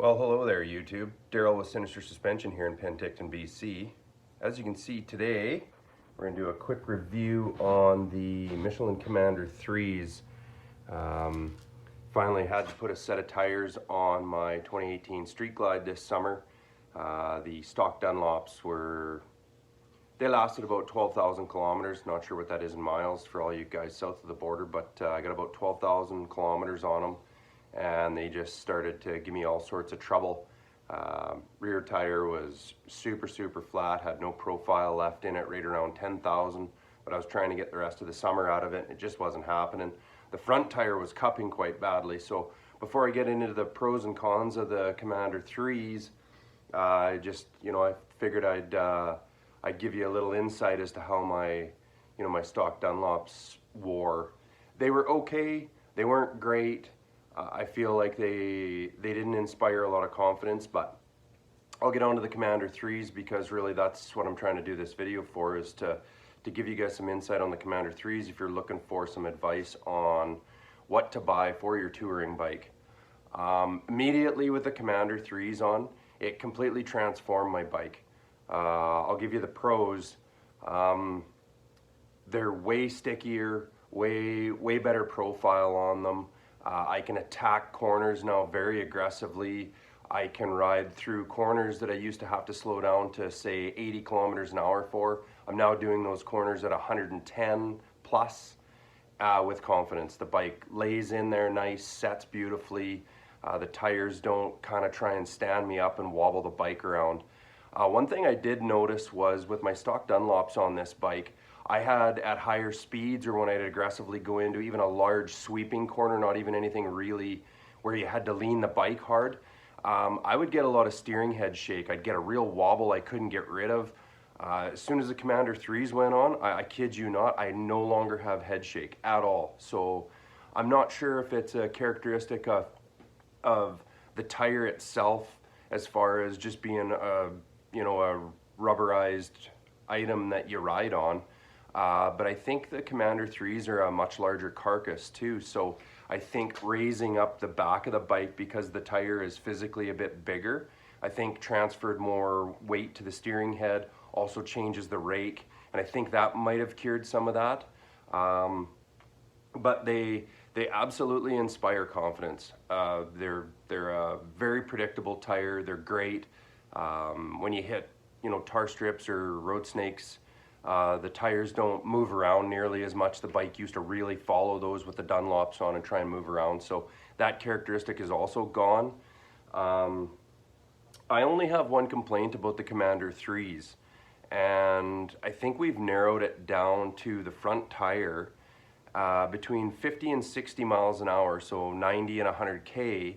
Well, hello there, YouTube. Daryl with Sinister Suspension here in Penticton, BC. As you can see today, we're going to do a quick review on the Michelin Commander 3s. Finally had to put a set of tires on my 2018 Street Glide this summer. The stock Dunlops they lasted about 12,000 kilometers. Not sure what that is in miles for all you guys south of the border, but I got about 12,000 kilometers on them. And they just started to give me all sorts of trouble. Rear tire was super flat, had no profile left in it, right around 10,000, but I was trying to get the rest of the summer out of it, and it just wasn't happening. The front tire was cupping quite badly, so before I get into the pros and cons of the Commander 3s, I figured I'd give you a little insight as to how my stock Dunlops wore. They were okay, they weren't great. I feel like they didn't inspire a lot of confidence, but I'll get on to the Commander 3s because really that's what I'm trying to do this video for, is to give you guys some insight on the Commander 3s if you're looking for some advice on what to buy for your touring bike. Immediately with the Commander 3s on, it completely transformed my bike. I'll give you the pros. They're way stickier, way better profile on them. I can attack corners now very aggressively. I can ride through corners that I used to have to slow down to say 80 kilometers an hour for. I'm now doing those corners at 110 plus with confidence. The bike lays in there nice, sets beautifully. The tires don't kind of try and stand me up and wobble the bike around. One thing I did notice was with my stock Dunlops on this bike, I had at higher speeds, or when I'd aggressively go into even a large sweeping corner, not even anything really where you had to lean the bike hard, I would get a lot of steering head shake. I'd get a real wobble I couldn't get rid of. As soon as the Commander 3s went on, I kid you not, I no longer have head shake at all. So I'm not sure if it's a characteristic of the tire itself as far as just being a rubberized item that you ride on. But I think the Commander 3s are a much larger carcass too, so I think raising up the back of the bike because the tire is physically a bit bigger, I think transferred more weight to the steering head, also changes the rake, and I think that might have cured some of that. But they absolutely inspire confidence. They're a very predictable tire. They're great. When you hit tar strips or road snakes, the tires don't move around nearly as much. The bike used to really follow those with the Dunlops on and try and move around, so that characteristic is also gone. I only have one complaint about the Commander 3s, and I think we've narrowed it down to the front tire between 50 and 60 miles an hour, so 90 and 100K.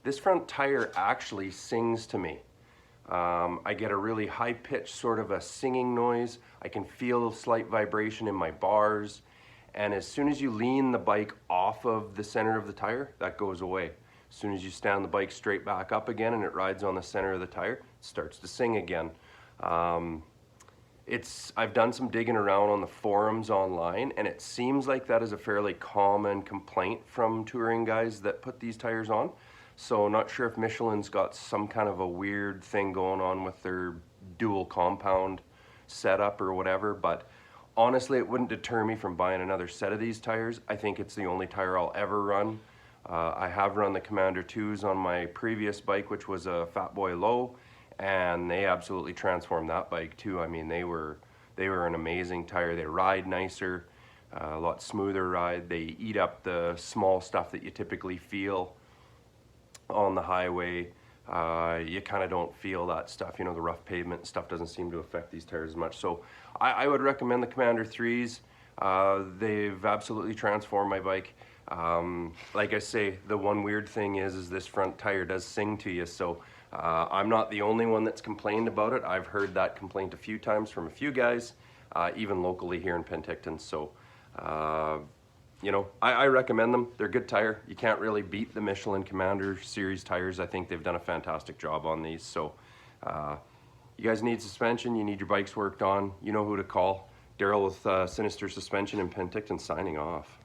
This front tire actually sings to me. I get a really high-pitched sort of a singing noise. I can feel slight vibration in my bars, and as soon as you lean the bike off of the center of the tire, that goes away. As soon as you stand the bike straight back up again and it rides on the center of the tire, it starts to sing again. I've done some digging around on the forums online, and it seems like that is a fairly common complaint from touring guys that put these tires on. So not sure if Michelin's got some kind of a weird thing going on with their dual compound setup or whatever, but honestly it wouldn't deter me from buying another set of these tires. I think it's the only tire I'll ever run. I have run the Commander 2s on my previous bike, which was a Fat Boy Low, and they absolutely transformed that bike too. I mean, they were an amazing tire. They ride nicer, a lot smoother ride. They eat up the small stuff that you typically feel on the highway. You kind of don't feel that stuff, the rough pavement and stuff doesn't seem to affect these tires as much. So I would recommend the Commander 3s. They've absolutely transformed my bike. Like I say, the one weird thing is this front tire does sing to you, so I'm not the only one that's complained about it. I've heard that complaint a few times from a few guys, even locally here in Penticton. So I recommend them. They're a good tire. You can't really beat the Michelin Commander series tires. I think they've done a fantastic job on these. So you guys need suspension, you need your bikes worked on, you know who to call. Daryl with Sinister Suspension in Penticton signing off.